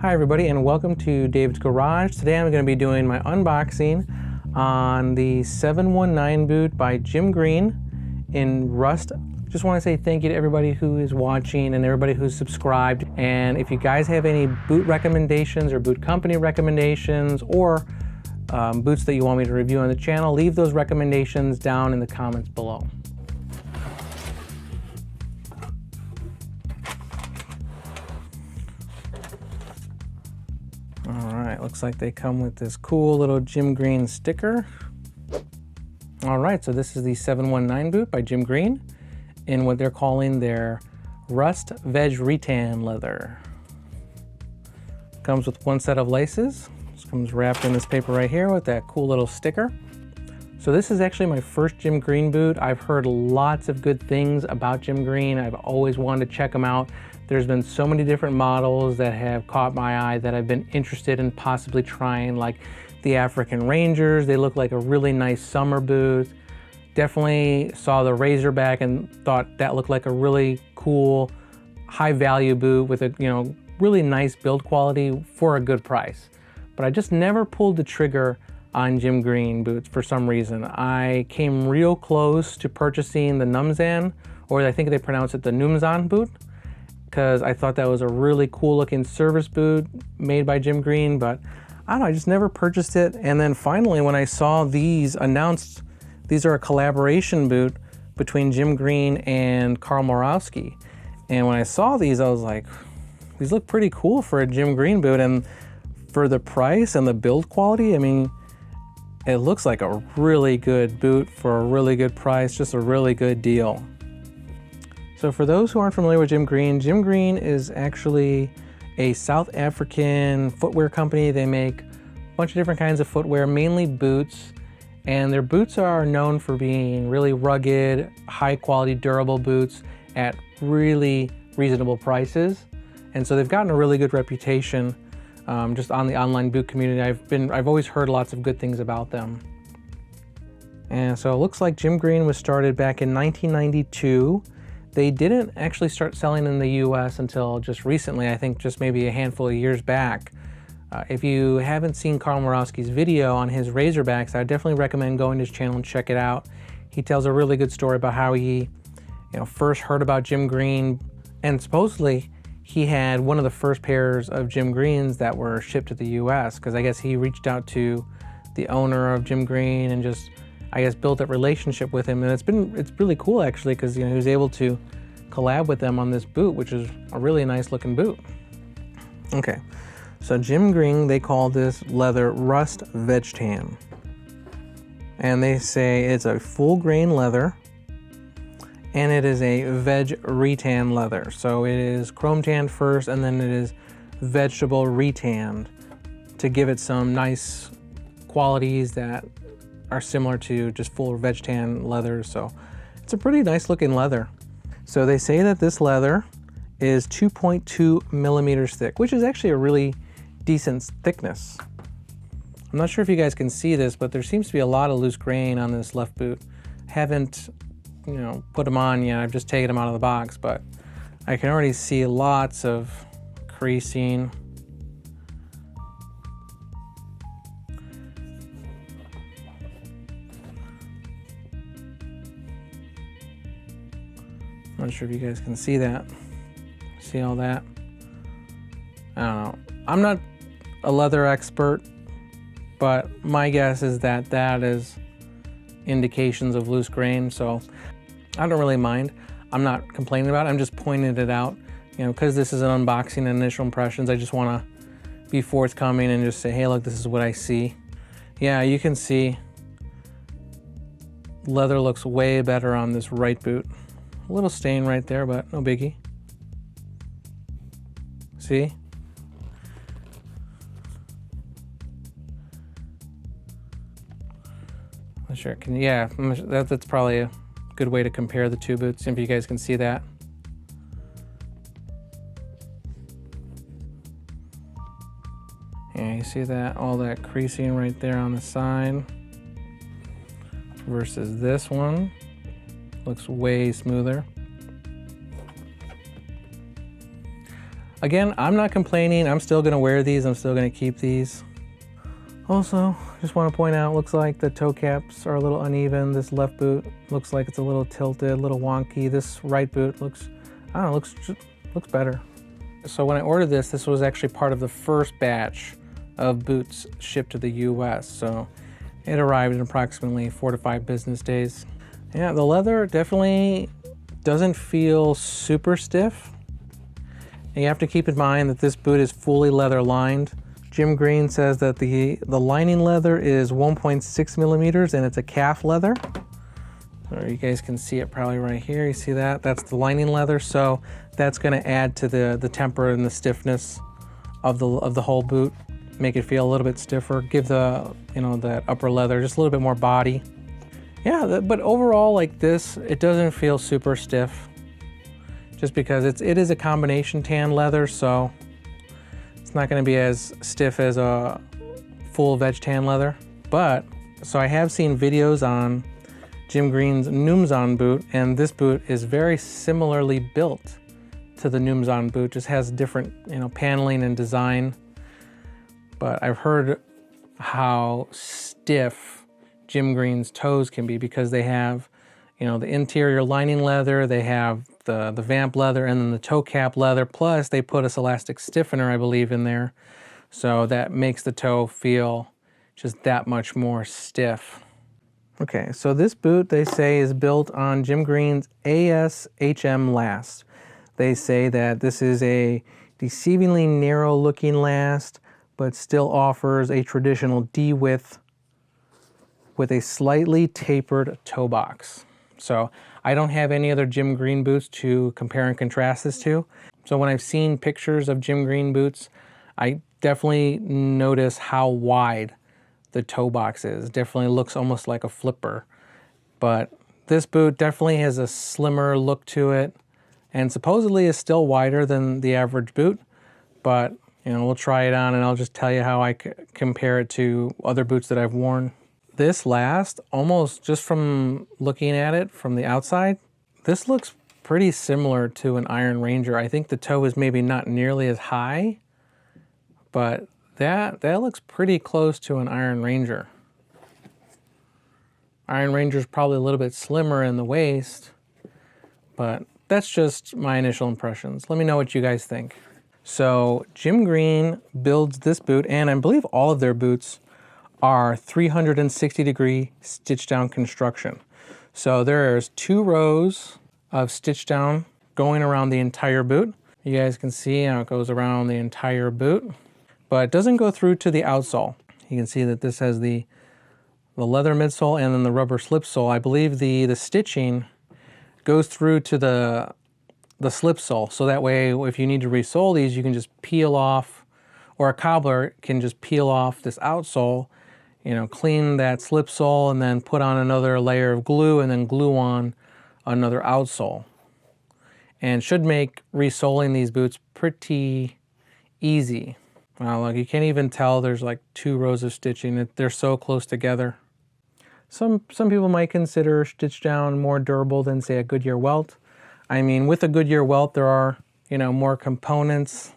Hi everybody and welcome to David's Garage. Today I'm going to be doing my unboxing on the 719 boot by Jim Green in rust. Just want to say thank you to everybody who is watching and everybody who's subscribed. And if you guys have any boot recommendations or boot company recommendations or boots that you want me to review on the channel, leave those recommendations down in the comments below. Alright, looks like they come with this cool little Jim Green sticker. Alright, so this is the 719 boot by Jim Green in what they're calling their Rust Veg Retan leather. Comes with one set of laces. This comes wrapped in this paper right here with that cool little sticker. So this is actually my first Jim Green boot. I've heard lots of good things about Jim Green. I've always wanted to check them out. There's been so many different models that have caught my eye that I've been interested in possibly trying, like the African Rangers. They look like a really nice summer boot. Definitely saw the Razorback and thought that looked like a really cool, high value boot with a really nice build quality for a good price. But I just never pulled the trigger on Jim Green boots for some reason. I came real close to purchasing the Numzan, or I think they pronounce it the Numzan boot, because I thought that was a really cool looking service boot made by Jim Green, but I don't know, I just never purchased it. And then finally when I saw these announced, these are a collaboration boot between Jim Green and Karl Morawski. And when I saw these, I was like, these look pretty cool for a Jim Green boot, and for the price and the build quality, I mean, it looks like a really good boot for a really good price, just a really good deal. So for those who aren't familiar with Jim Green is actually a South African footwear company. They make a bunch of different kinds of footwear, mainly boots, and their boots are known for being really rugged, high quality, durable boots at really reasonable prices. And so they've gotten a really good reputation just on the online boot community. I've always heard lots of good things about them. And so it looks like Jim Green was started back in 1992. They didn't actually start selling in the US until just recently, I think just maybe a handful of years back. If you haven't seen Karl Morawski's video on his Razorbacks, I definitely recommend going to his channel and check it out. He tells a really good story about how he first heard about Jim Green, and supposedly he had one of the first pairs of Jim Greens that were shipped to the US, because I guess he reached out to the owner of Jim Green and just, I guess, built that relationship with him. And it's really cool actually, because he was able to collab with them on this boot, which is a really nice looking boot. Okay, so Jim Green, they call this leather Rust Veg Tan. And they say it's a full grain leather, and it is a veg retan leather. So it is chrome tanned first, and then it is vegetable retanned to give it some nice qualities that are similar to just full veg tan leather. So it's a pretty nice looking leather. So they say that this leather is 2.2 millimeters thick, which is actually a really decent thickness. I'm not sure if you guys can see this, but there seems to be a lot of loose grain on this left boot. Haven't put them on yet. I've just taken them out of the box, but I can already see lots of creasing. I'm not sure if you guys can see that. See all that? I don't know. I'm not a leather expert, but my guess is that that is indications of loose grain, so I don't really mind. I'm not complaining about it. I'm just pointing it out, because this is an unboxing and initial impressions. I just want to be forthcoming and just say, hey, look, this is what I see. Yeah, you can see leather looks way better on this right boot. A little stain right there, but no biggie. See? I'm sure it can, yeah, that's probably a good way to compare the two boots, if you guys can see that. Yeah, you see that, all that creasing right there on the side versus this one. Looks way smoother. Again, I'm not complaining. I'm still gonna wear these. I'm still gonna keep these. Also, just want to point out, looks like the toe caps are a little uneven. This left boot looks like it's a little tilted, a little wonky. This right boot looks, I don't know, looks better. So when I ordered this, this was actually part of the first batch of boots shipped to the US. So it arrived in approximately 4 to 5 business days. Yeah, the leather definitely doesn't feel super stiff. And you have to keep in mind that this boot is fully leather lined. Jim Green says that the lining leather is 1.6 millimeters and it's a calf leather. So you guys can see it probably right here. You see that? That's the lining leather. So that's going to add to the temper and the stiffness of the whole boot. Make it feel a little bit stiffer. Give the, you know, that upper leather just a little bit more body. Yeah, but overall, like this, it doesn't feel super stiff. Just because it is a combination tan leather, so it's not going to be as stiff as a full veg tan leather. But, so I have seen videos on Jim Green's Noomzon boot, and this boot is very similarly built to the Noomzon boot, just has different, you know, paneling and design. But I've heard how stiff Jim Green's toes can be because they have, you know, the interior lining leather, they have the vamp leather, and then the toe cap leather, plus they put a elastic stiffener, I believe, in there. So that makes the toe feel just that much more stiff. Okay, so this boot, they say, is built on Jim Green's ASHM last. They say that this is a deceivingly narrow looking last, but still offers a traditional D width with a slightly tapered toe box. So I don't have any other Jim Green boots to compare and contrast this to. So when I've seen pictures of Jim Green boots, I definitely notice how wide the toe box is. It definitely looks almost like a flipper. But this boot definitely has a slimmer look to it and supposedly is still wider than the average boot. But, you know, we'll try it on and I'll just tell you how I compare it to other boots that I've worn. This last, almost just from looking at it from the outside, this looks pretty similar to an Iron Ranger. I think the toe is maybe not nearly as high, but that looks pretty close to an Iron Ranger. Iron Ranger is probably a little bit slimmer in the waist, but that's just my initial impressions. Let me know what you guys think. So Jim Green builds this boot, and I believe all of their boots are 360-degree stitch down construction. So there's 2 rows of stitch down going around the entire boot. You guys can see how it goes around the entire boot, but it doesn't go through to the outsole. You can see that this has the leather midsole and then the rubber slip sole. I believe the stitching goes through to the slip sole, so that way if you need to resole these, you can just peel off, or a cobbler can just peel off this outsole, you know, clean that slip sole and then put on another layer of glue and then glue on another outsole. And should make resoling these boots pretty easy. Wow, look, you can't even tell there's like 2 rows of stitching. They're so close together. Some people might consider stitch down more durable than, say, a Goodyear welt. I mean, with a Goodyear welt, there are, you know, more components,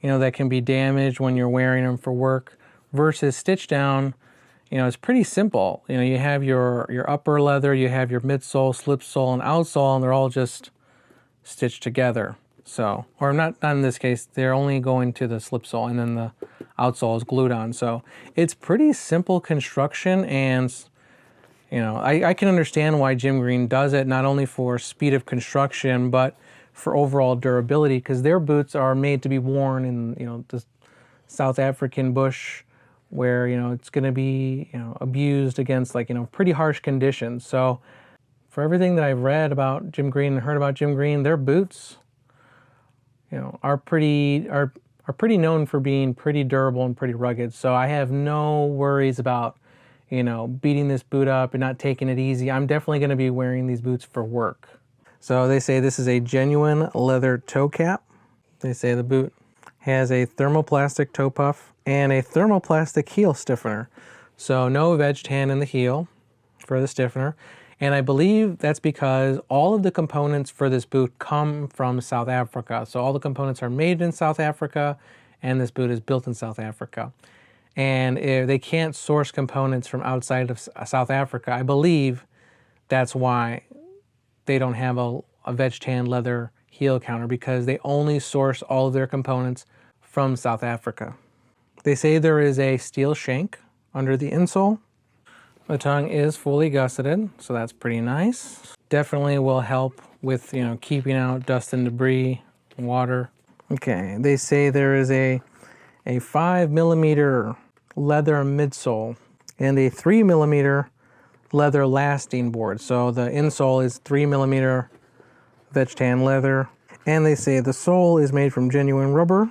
you know, that can be damaged when you're wearing them for work. Versus stitch down, you know, it's pretty simple. You know, you have your upper leather, you have your midsole, slip sole, and outsole, and they're all just stitched together. So, or not in this case, they're only going to the slip sole, and then the outsole is glued on. So it's pretty simple construction, and you know, I can understand why Jim Green does it, not only for speed of construction, but for overall durability, because their boots are made to be worn in, you know, the South African bush, where, you know, it's going to be, you know, abused against, like, you know, pretty harsh conditions. So for everything that I've read about Jim Green and heard about Jim Green, their boots, you know, are pretty known for being pretty durable and pretty rugged. So I have no worries about, you know, beating this boot up and not taking it easy. I'm definitely going to be wearing these boots for work. So they say this is a genuine leather toe cap. They say the boot has a thermoplastic toe puff and a thermoplastic heel stiffener. So no veg tan in the heel for the stiffener. And I believe that's because all of the components for this boot come from South Africa. So all the components are made in South Africa, and this boot is built in South Africa. And if they can't source components from outside of South Africa, I believe that's why they don't have a veg tan leather heel counter, because they only source all of their components from South Africa. They say there is a steel shank under the insole. The tongue is fully gusseted, so that's pretty nice. Definitely will help with, keeping out dust and debris, water. Okay, they say there is a 5mm leather midsole and a 3mm leather lasting board. So the insole is 3mm veg tan leather, and they say the sole is made from genuine rubber,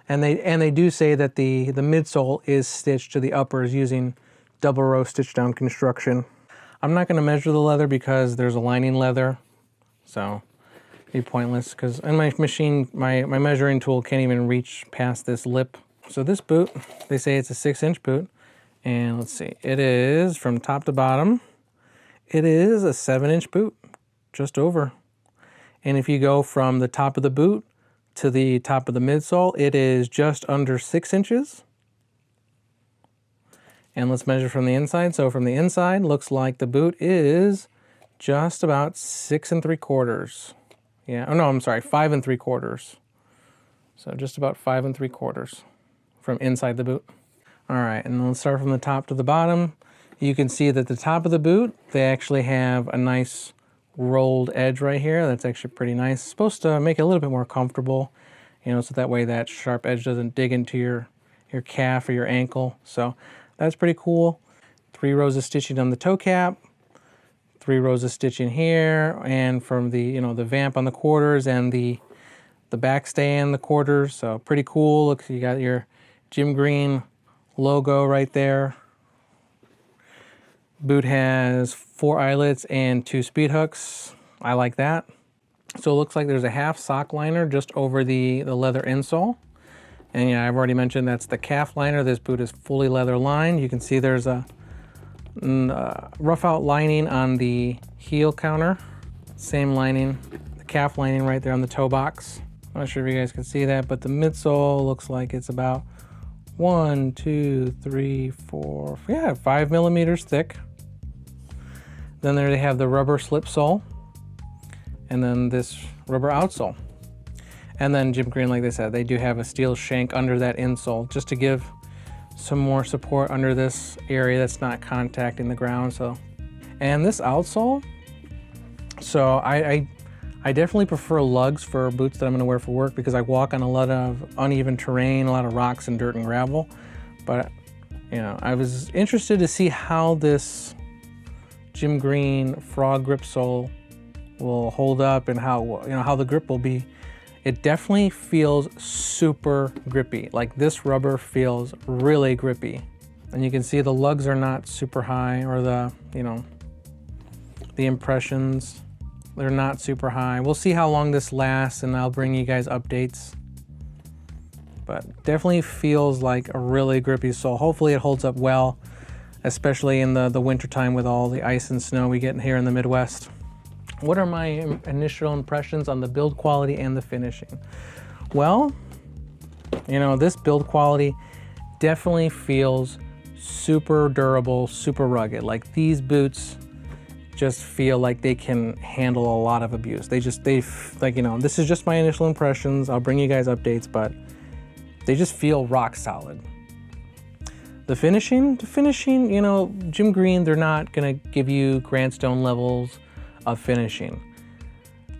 and they do say that the midsole is stitched to the uppers using double row stitch down construction. I'm not going to measure the leather because there's a lining leather, so it'd be pointless, because in my machine, my measuring tool can't even reach past this lip. So this boot, they say it's a 6-inch boot, and let's see, it is from top to bottom, it is a 7-inch boot, just over. And if you go from the top of the boot to the top of the midsole, it is just under 6 inches. And let's measure from the inside. So from the inside, looks like the boot is just about 6 3/4. Yeah, oh no, I'm sorry, 5 3/4. So just about 5 3/4 from inside the boot. All right, and let's start from the top to the bottom. You can see that the top of the boot, they actually have a nice rolled edge right here. That's actually pretty nice. It's supposed to make it a little bit more comfortable, so that way that sharp edge doesn't dig into your calf or your ankle. So that's pretty cool. 3 rows of stitching on the toe cap, 3 rows of stitching here, and from the the vamp on the quarters and the backstay and the quarters. So pretty cool. Look, you got your Jim Green logo right there. Boot has 4 eyelets and 2 speed hooks. I like that. So it looks like there's a half sock liner just over the leather insole. And yeah, I've already mentioned that's the calf liner. This boot is fully leather lined. You can see there's a rough out lining on the heel counter. Same lining, the calf lining right there on the toe box. I'm not sure if you guys can see that, but the midsole looks like it's about 1, 2, 3, 4, 5 millimeters thick. Then there they have the rubber slip sole, and then this rubber outsole. And then Jim Green, like they said, they do have a steel shank under that insole just to give some more support under this area that's not contacting the ground. So, and this outsole, so I definitely prefer lugs for boots that I'm going to wear for work, because I walk on a lot of uneven terrain, a lot of rocks and dirt and gravel. But I was interested to see how this Jim Green frog grip sole will hold up, and how the grip will be. It definitely feels super grippy. Like, this rubber feels really grippy. And you can see the lugs are not super high, or the impressions, they're not super high. We'll see how long this lasts, and I'll bring you guys updates. But definitely feels like a really grippy sole. Hopefully it holds up well, especially in the winter time with all the ice and snow we get here in the Midwest. What are my initial impressions on the build quality and the finishing? Well, this build quality definitely feels super durable, super rugged. Like, these boots just feel like they can handle a lot of abuse. This is just my initial impressions. I'll bring you guys updates, but they just feel rock solid. The finishing, Jim Green, they're not gonna give you grandstone levels of finishing.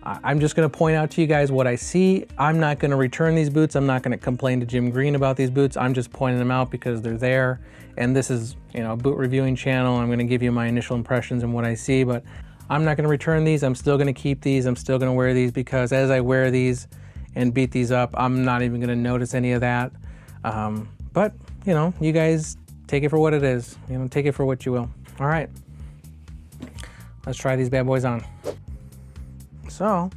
I'm just going to point out to you guys what I see. I'm not going to return these boots. I'm not going to complain to Jim Green about these boots. I'm just pointing them out because they're there. And this is, a boot reviewing channel. I'm going to give you my initial impressions and what I see, but I'm not going to return these. I'm still going to keep these. I'm still going to wear these, because as I wear these and beat these up, I'm not even going to notice any of that. But, you guys take it for what it is. Take it for what you will. All right. Let's try these bad boys on. So,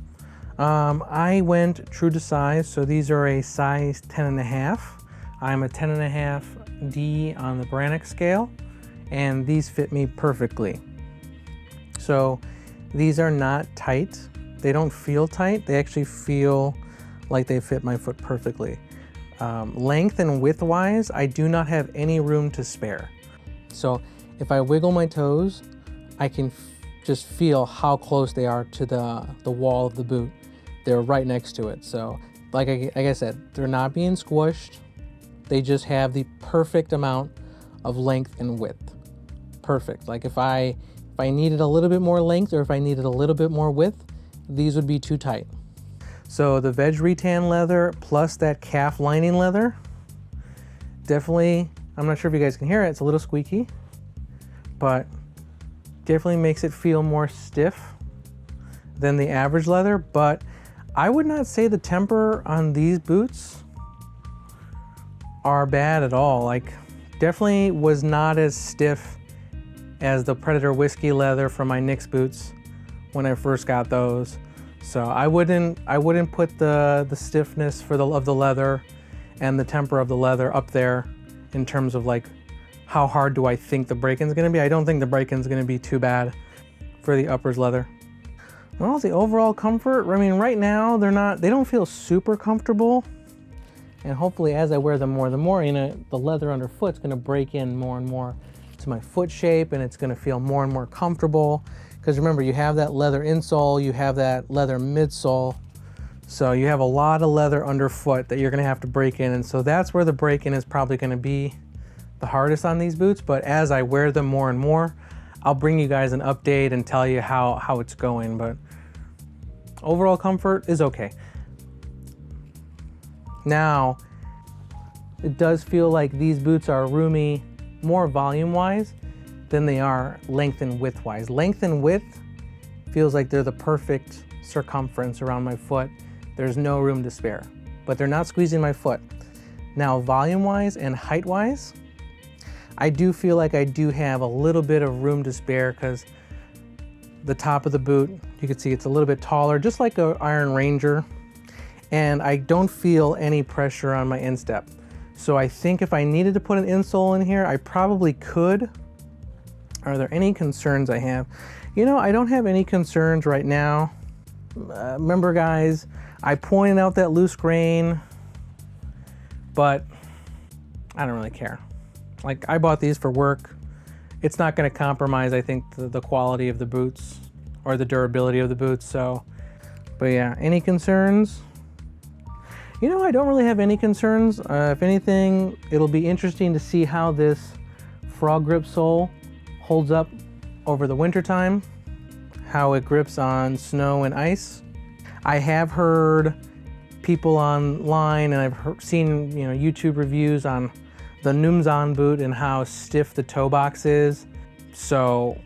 I went true to size. So these are a size 10.5. I'm a 10.5D on the Brannock scale, and these fit me perfectly. So these are not tight. They don't feel tight. They actually feel like they fit my foot perfectly. Length and width wise, I do not have any room to spare. So if I wiggle my toes, I can just feel how close they are to the wall of the boot. They're right next to it. So like I said, they're not being squished. They just have the perfect amount of length and width. Perfect. Like if I needed a little bit more length or if I needed a little bit more width, these would be too tight. So the veg retan leather plus that calf lining leather, definitely, I'm not sure if you guys can hear it, it's a little squeaky, but definitely makes it feel more stiff than the average leather. But I would not say the temper on these boots are bad at all. Like, definitely was not as stiff as the Predator Whiskey leather from my Knicks boots when I first got those. So I wouldn't put the stiffness of the leather and the temper of the leather up there in terms of like how hard do I think the break-in's gonna be. I don't think the break-in's gonna be too bad for the uppers leather. Well, the overall comfort, I mean, right now they don't feel super comfortable. And hopefully as I wear them more, the leather underfoot's gonna break in more and more to my foot shape, and it's gonna feel more and more comfortable. Because remember, you have that leather insole, you have that leather midsole, so you have a lot of leather underfoot that you're gonna have to break in, and so that's where the break-in is probably gonna be the hardest on these boots. But as I wear them more and more, I'll bring you guys an update and tell you how it's going. But overall comfort is okay. Now, it does feel like these boots are roomy more volume-wise than they are length and width-wise. Length and width feels like they're the perfect circumference around my foot. There's no room to spare, but they're not squeezing my foot. Now, volume-wise and height-wise, I do feel like I do have a little bit of room to spare because the top of the boot, you can see it's a little bit taller, just like an Iron Ranger, and I don't feel any pressure on my instep. So I think if I needed to put an insole in here, I probably could. Are there any concerns I have? You know, I don't have any concerns right now. Remember guys, I pointed out that loose grain, but I don't really care. Like, I bought these for work. It's not gonna compromise, I think, the quality of the boots or the durability of the boots, so. But yeah, any concerns? You know, I don't really have any concerns. If anything, it'll be interesting to see how this frog grip sole holds up over the winter time, how it grips on snow and ice. I have heard people online, and I've seen, you know, YouTube reviews on the Numzon boot and how stiff the toe box is. So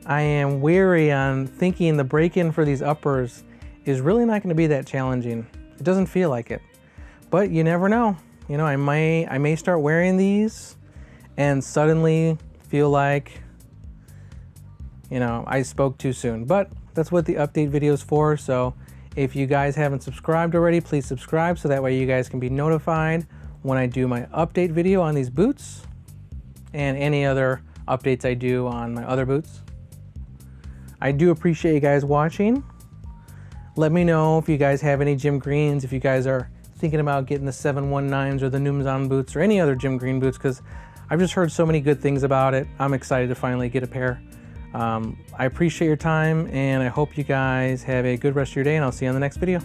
I am wary on thinking the break-in for these uppers is really not going to be that challenging. It doesn't feel like it, but you never know. You know, I may start wearing these and suddenly feel like, you know, I spoke too soon. But that's what the update video is for. So if you guys haven't subscribed already, please subscribe so that way you guys can be notified when I do my update video on these boots and any other updates I do on my other boots. I do appreciate you guys watching. Let me know if you guys have any Jim Greens, if you guys are thinking about getting the 719s or the Numzon boots or any other Jim Green boots, because I've just heard so many good things about it. I'm excited to finally get a pair. I appreciate your time, and I hope you guys have a good rest of your day, and I'll see you on the next video.